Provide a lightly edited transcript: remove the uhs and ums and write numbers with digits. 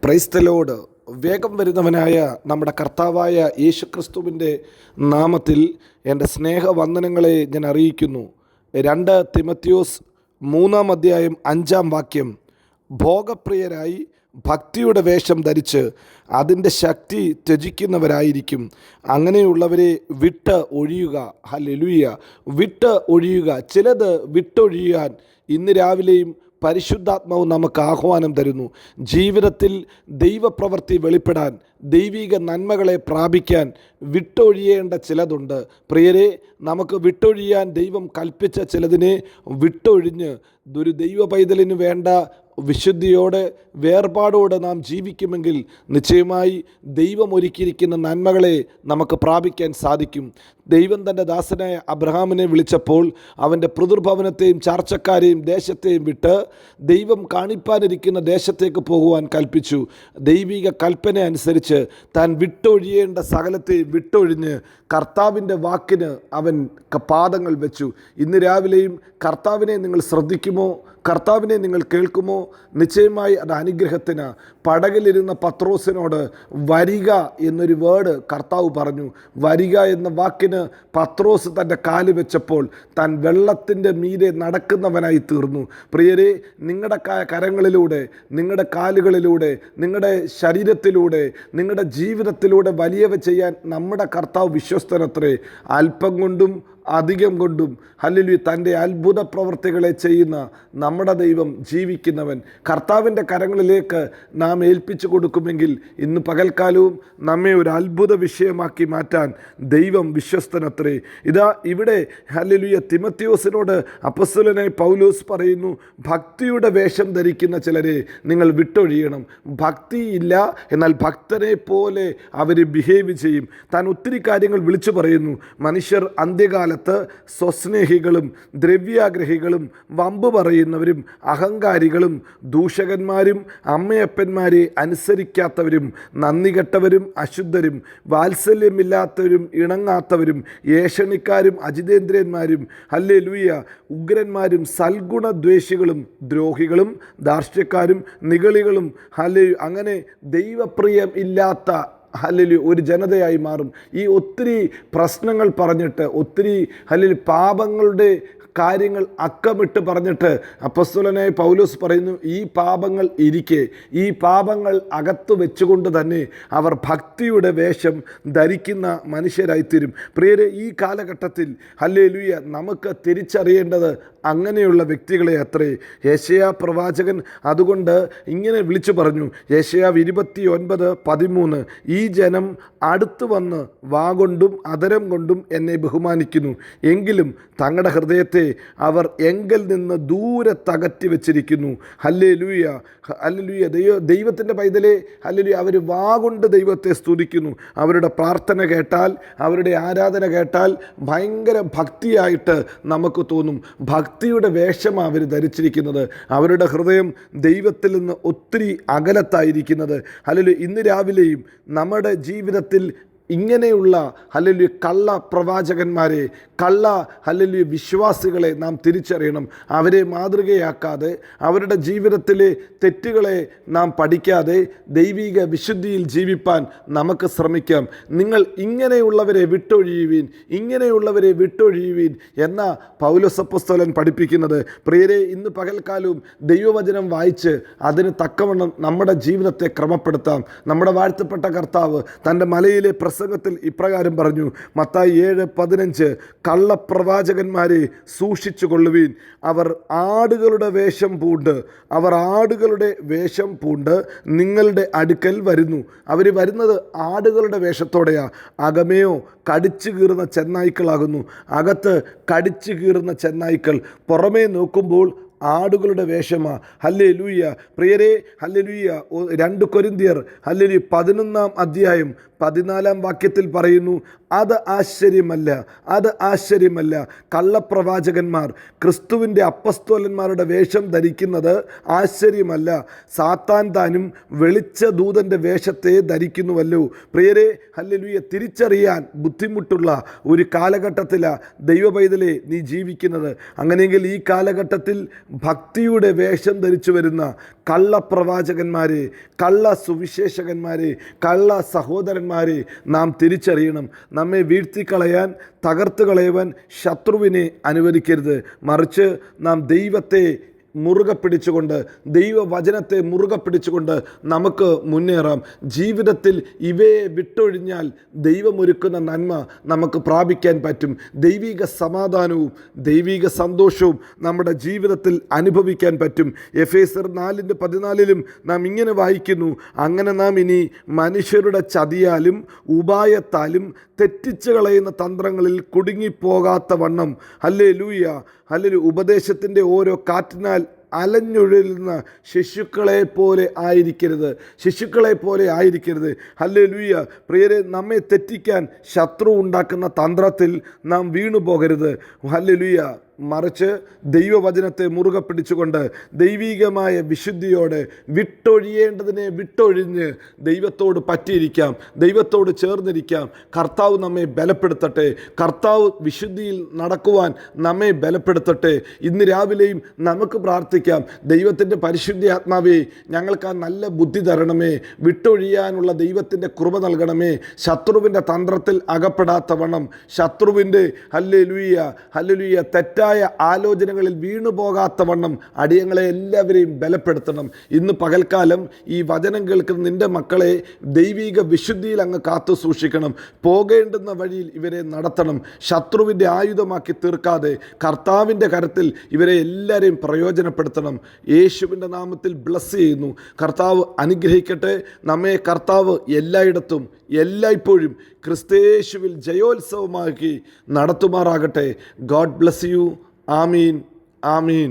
Praise the Lord. വേഗം വരുന്നവനായ നമ്മുടെ കർത്താവായ യേശുക്രിസ്തുവിൻ്റെ നാമത്തിൽ എൻ്റെ സ്നേഹവന്ദനങ്ങളെ ഞാൻ അറിയിക്കുന്നു. 2 തിമോഥെയോസ് 3 അധ്യായം 5 വാക്യം, ഭോഗപ്രിയരായി ഭക്തിയുടെ വേഷം ധരിച്ച് അതിൻ്റെ ശക്തി ത്യജിക്കുന്നവരായിരിക്കും. അങ്ങനെയുള്ളവരെ വിട്ട് ഒഴിയുക. ഹല്ലേലൂയ. വിട്ട് ഒഴിയുക. ചിലത് വിട്ടൊഴിയാൻ ഇന്ന് രാവിലെയും പരിശുദ്ധാത്മാവ് നമുക്ക് ആഹ്വാനം തരുന്നു. ജീവിതത്തിൽ ദൈവപ്രവൃത്തി വെളിപ്പെടാൻ, ദൈവിക നന്മകളെ പ്രാപിക്കാൻ വിട്ടൊഴിയേണ്ട ചിലതുണ്ട്. പ്രിയരെ, നമുക്ക് വിട്ടൊഴിയാൻ ദൈവം കൽപ്പിച്ച ചിലതിനെ വിട്ടൊഴിഞ്ഞ് ഒരു ദൈവ പൈതലിന് വേണ്ട വിശുദ്ധിയോടെ വേർപാടോടെ നാം ജീവിക്കുമെങ്കിൽ നിശ്ചയമായി ദൈവം ഒരുക്കിയിരിക്കുന്ന നന്മകളെ നമുക്ക് പ്രാപിക്കാൻ സാധിക്കും. ദൈവം തൻ്റെ ദാസനായ അബ്രഹാമിനെ വിളിച്ചപ്പോൾ അവൻ്റെ പിതൃഭവനത്തെയും ചാർച്ചക്കാരെയും ദേശത്തെയും വിട്ട് ദൈവം കാണിപ്പാനിരിക്കുന്ന ദേശത്തേക്ക് പോകുവാൻ കൽപ്പിച്ചു. ദൈവിക കൽപ്പന അനുസരിച്ച് താൻ വിട്ടൊഴിയേണ്ട സകലത്തെയും വിട്ടൊഴിഞ്ഞ് കർത്താവിൻ്റെ വാക്കിന് അവൻ പാദങ്ങൾ വെച്ചു. ഇന്ന് രാവിലെയും കർത്താവിനെ നിങ്ങൾ ശ്രദ്ധിക്കുമോ? കർത്താവിനെ നിങ്ങൾ കേൾക്കുമോ? നിശ്ചയമായി അത് അനുഗ്രഹത്തിന്. പടകിലിരുന്ന പത്രോസിനോട് വരിക എന്നൊരു വേർഡ് കർത്താവ് പറഞ്ഞു. വരിക എന്ന വാക്കിന് പത്രോസ് തൻ്റെ കാല് വെച്ചപ്പോൾ താൻ വെള്ളത്തിൻ്റെ മീതെ നടക്കുന്നവനായി തീർന്നു. പ്രിയരെ, നിങ്ങളുടെ കരങ്ങളിലൂടെ, നിങ്ങളുടെ കാലുകളിലൂടെ, നിങ്ങളുടെ ശരീരത്തിലൂടെ, നിങ്ങളുടെ ജീവിതത്തിലൂടെ വലിയവ ചെയ്യാൻ നമ്മുടെ കർത്താവ് വിശ്വസ്തനത്രേ. അല്പം കൊണ്ടും അധികം കൊണ്ടും ഹല്ലേലൂയ തൻ്റെ അത്ഭുത പ്രവൃത്തികളെ ചെയ്യുന്ന നമ്മുടെ ദൈവം ജീവിക്കുന്നവൻ. കർത്താവിൻ്റെ കരങ്ങളിലേക്ക് നാം ഏൽപ്പിച്ചു കൊടുക്കുമെങ്കിൽ ഇന്ന് പകൽക്കാലവും നമ്മെ ഒരു അത്ഭുത വിഷയമാക്കി മാറ്റാൻ ദൈവം വിശ്വസ്തനത്രേ. ഇതാ ഇവിടെ ഹല്ലേലൂയ തിമോഥെയോസിനോട് അപ്പോസ്തലനായ പൗലോസ് പറയുന്നു, ഭക്തിയുടെ വേഷം ധരിക്കുന്ന ചിലരെ നിങ്ങൾ വിട്ടൊഴിയണം. ഭക്തിയില്ല, എന്നാൽ ഭക്തനെ പോലെ അവർ ബിഹേവ് ചെയ്യും. താൻ ഒത്തിരി കാര്യങ്ങൾ വിളിച്ചു പറയുന്നു. മനുഷ്യർ അന്ത്യകാലത്ത് സ്വസ്നേഹികളും ദ്രവ്യാഗ്രഹികളും വമ്പ് പറയുന്നവരും അഹങ്കാരികളും ദൂഷകന്മാരും അമ്മയപ്പന്മാരെ അനുസരിക്കാത്തവരും നന്ദി കെട്ടവരും അശുദ്ധരും വാത്സല്യമില്ലാത്തവരും ഇണങ്ങാത്തവരും ഏഷണിക്കാരും അജിതേന്ദ്രന്മാരും ഹല്ലേലൂയ ഉഗ്രന്മാരും സൽഗുണദ്വേഷികളും ദ്രോഹികളും ധാർഷ്ട്യക്കാരും നിഗളികളും അങ്ങനെ ദൈവപ്രിയം ഇല്ലാത്ത ഹല്ലേലൂയ ഒരു ജനതയായി മാറും. ഈ ഒത്തിരി പ്രശ്നങ്ങൾ പറഞ്ഞിട്ട്, ഒത്തിരി ഹല്ലേലൂയ പാപങ്ങളുടെ കാര്യങ്ങൾ അക്കമിട്ട് പറഞ്ഞിട്ട് അപ്പോസ്തലനായ പൗലോസ് പറയുന്നു, ഈ പാപങ്ങൾ ഇരിക്കെ, ഈ പാപങ്ങൾ അകത്ത് വെച്ചുകൊണ്ട് തന്നെ അവർ ഭക്തിയുടെ വേഷം ധരിക്കുന്ന മനുഷ്യരായിത്തീരും. പ്രിയരെ, ഈ കാലഘട്ടത്തിൽ ഹല്ലേലൂയ നമുക്ക് തിരിച്ചറിയേണ്ടത് അങ്ങനെയുള്ള വ്യക്തികളെ അത്രേ. യെശയ്യാ പ്രവാചകൻ അതുകൊണ്ട് ഇങ്ങനെ വിളിച്ചു പറഞ്ഞു. യെശയ്യാവ് 29:13, ഈ ജനം അടുത്തു വന്ന് വാഗൊണ്ടും അധരം കൊണ്ടും എന്നെ ബഹുമാനിക്കുന്നു, എങ്കിലും തങ്ങളുടെ ഹൃദയത്തെ അവർ എങ്കിൽ നിന്ന് ദൂരെ തകറ്റി വെച്ചിരിക്കുന്നു. Hallelujah, hallelujah. ദൈവത്തിൻ്റെ പൈതലേ, ഹല്ലേലൂയ. അവർ വാഗൊണ്ട് ദൈവത്തെ സ്തുതിക്കുന്നു. അവരുടെ പ്രാർത്ഥന കേട്ടാൽ, അവരുടെ ആരാധന കേട്ടാൽ ഭയങ്കര ഭക്തിയായിട്ട് നമുക്ക് തോന്നും. ഭക്തിയുടെ വേഷമാണ് അവർ ധരിച്ചിരിക്കുന്നത്. അവരുടെ ഹൃദയം ദൈവത്തിൽ നിന്ന് ഒത്തിരി അകലത്തായിരിക്കുന്നത്. ഹല്ലേലൂയ. ഇന്ന് രാവിലെയും നമ്മുടെ ജീവിതത്തിൽ ഇങ്ങനെയുള്ള ഹല്ലേലൂയ കള്ള പ്രവാചകന്മാരെ, കള്ള ഹല്ലേലൂയ വിശ്വാസികളെ നാം തിരിച്ചറിയണം. അവരെ മാതൃകയാക്കാതെ, അവരുടെ ജീവിതത്തിലെ തെറ്റുകളെ നാം പഠിക്കാതെ ദൈവിക വിശുദ്ധിയിൽ ജീവിപ്പാൻ നമുക്ക് ശ്രമിക്കാം. നിങ്ങൾ ഇങ്ങനെയുള്ളവരെ വിട്ടൊഴിയുവീൻ, ഇങ്ങനെയുള്ളവരെ വിട്ടൊഴിയുവീൻ എന്ന പൗലോസ് അപ്പോസ്തലൻ പഠിപ്പിക്കുന്നത്. പ്രിയരെ, ഇന്ന് പകൽക്കാലവും ദൈവവചനം വായിച്ച് അതിന് തക്കവണ്ണം നമ്മുടെ ജീവിതത്തെ ക്രമപ്പെടുത്താം. നമ്മുടെ വാഴ്ത്തപ്പെട്ട കർത്താവ് തൻ്റെ മലയിലെ പ്രസംഗത്തിൽ ഇപ്രകാരം പറഞ്ഞു. മത്തായി 7:15, കള്ളപ്രവാചകന്മാരെ സൂക്ഷിച്ചു കൊള്ളുവീൻ, അവർ ആടുകളുടെ വേഷം പൂണ്ട് നിങ്ങളുടെ അടുക്കൽ വരുന്നു. അവർ വരുന്നത് ആടുകളുടെ വേഷത്തോടെയാ. അകമേയോ കടിച്ചു കീറുന്ന ചെന്നായ്ക്കളാകുന്നു. അകത്ത് കടിച്ചു കീറുന്ന ചെന്നായ്ക്കൾ, പുറമേ നോക്കുമ്പോൾ ആടുകളുടെ വേഷമാ. ഹല്ലേലൂയ. പ്രിയരെ, ഹല്ലേലൂയ. 2 കൊരിന്ത്യർ ഹല്ലേലൂയ 11 അധ്യായം 14 വാക്യത്തിൽ പറയുന്നു, അത് ആശ്ചര്യമല്ല. കള്ളപ്രവാചകന്മാർ ക്രിസ്തുവിൻ്റെ അപ്പസ്തോലന്മാരുടെ വേഷം ധരിക്കുന്നത് ആശ്ചര്യമല്ല. സാത്താൻ താനും വെളിച്ച ദൂതൻ്റെ വേഷത്തെ ധരിക്കുന്നുവല്ലോ. പ്രിയരെ, ഹല്ലേലൂയ. തിരിച്ചറിയാൻ ബുദ്ധിമുട്ടുള്ള ഒരു കാലഘട്ടത്തിലാണ് ദൈവ പൈതലേ നീ ജീവിക്കുന്നത്. അങ്ങനെയെങ്കിൽ ഈ കാലഘട്ടത്തിൽ ഭക്തിയുടെ വേഷം ധരിച്ചു വരുന്ന കള്ളപ്രവാചകന്മാരെ, കള്ള സുവിശേഷകന്മാരെ, കള്ള സഹോദരന്മാരെ നാം തിരിച്ചറിയണം. നമ്മെ വീഴ്ത്തിക്കളയാൻ, തകർത്ത് കളയുവാൻ ശത്രുവിനെ അനുവദിക്കരുത്. മറിച്ച് നാം ദൈവത്തെ മുറുകെ പിടിച്ചുകൊണ്ട്, ദൈവവചനത്തെ മുറുകെ പിടിച്ചുകൊണ്ട് നമുക്ക് മുന്നേറാം. ജീവിതത്തിൽ ഇവയെ വിട്ടൊഴിഞ്ഞാൽ ദൈവമൊരുക്കുന്ന നന്മ നമുക്ക് പ്രാപിക്കാൻ പറ്റും. ദൈവിക സമാധാനവും ദൈവിക സന്തോഷവും നമ്മുടെ ജീവിതത്തിൽ അനുഭവിക്കാൻ പറ്റും. എഫേസ്യർ 4:14 നാം ഇങ്ങനെ വായിക്കുന്നു: അങ്ങനെ നാം ഇനി മനുഷ്യരുടെ ചതിയാലും ഉപായത്താലും തെറ്റിച്ചു കളയുന്ന തന്ത്രങ്ങളിൽ കുടുങ്ങിപ്പോകാത്ത വണ്ണം, ഹല്ലേലൂയ, ഹല്ലേലൂയ, ഉപദേശത്തിൻ്റെ ഓരോ കാറ്റിനാൽ അലഞ്ഞൊഴുകുന്ന ശിശുക്കളെ പോലെ ആയിരിക്കരുത്. ഹല്ലേലൂയ. പ്രിയരെ, നമ്മെ തെറ്റിക്കാൻ ശത്രു ഉണ്ടാക്കുന്ന തന്ത്രത്തിൽ നാം വീണു പോകരുത്. ഹല്ലേലൂയ. മറിച്ച് ദൈവവചനത്തെ മുറുകെ പിടിച്ചുകൊണ്ട് ദൈവികമായ വിശുദ്ധിയോടെ വിട്ടൊഴിയേണ്ടതിനെ വിട്ടൊഴിഞ്ഞ് ദൈവത്തോട് പറ്റിയിരിക്കാം, ദൈവത്തോട് ചേർന്നിരിക്കാം. കർത്താവ് നമ്മെ ബലപ്പെടുത്തട്ടെ. കർത്താവ് വിശുദ്ധിയിൽ നടക്കുവാൻ നമ്മെ ബലപ്പെടുത്തട്ടെ. ഇന്ന് രാവിലെയും നമുക്ക് പ്രാർത്ഥിക്കാം. ദൈവത്തിൻ്റെ പരിശുദ്ധ ആത്മാവേ, ഞങ്ങൾക്ക് ആ നല്ല ബുദ്ധി തരണമേ. വിട്ടൊഴിയാനുള്ള ദൈവത്തിൻ്റെ കൃപ നൽകണമേ. ശത്രുവിൻ്റെ തന്ത്രത്തിൽ അകപ്പെടാത്ത വണ്ണം, ശത്രുവിൻ്റെ ഹല്ലേലൂയ തെറ്റായ ആലോചനകളിൽ വീണു പോകാത്ത വണ്ണം അടിയങ്ങളെ എല്ലാവരെയും ബലപ്പെടുത്തണം. ഇന്ന് പകൽക്കാലം ഈ വചനം കേൾക്കുന്ന നിൻ്റെ മക്കളെ ദൈവിക വിശുദ്ധിയിൽ അങ്ങ് കാത്തു സൂക്ഷിക്കണം. പോകേണ്ടുന്ന വഴിയിൽ ഇവരെ നടത്തണം. ശത്രുവിൻ്റെ ആയുധമാക്കി തീർക്കാതെ കർത്താവിൻ്റെ കരത്തിൽ ഇവരെ എല്ലാവരെയും പ്രയോജനപ്പെടുത്തണം. യേശുവിൻ്റെ നാമത്തിൽ ബ്ലസ് ചെയ്യുന്നു. കർത്താവ് അനുഗ്രഹിക്കട്ടെ. നമ്മെ കർത്താവ് എല്ലായിടത്തും എല്ലായ്പ്പോഴും ക്രിസ്തയേശുവിൽ ജയോത്സവമാക്കി നടത്തുമാറാകട്ടെ. God bless you. ആമീൻ, ആമീൻ.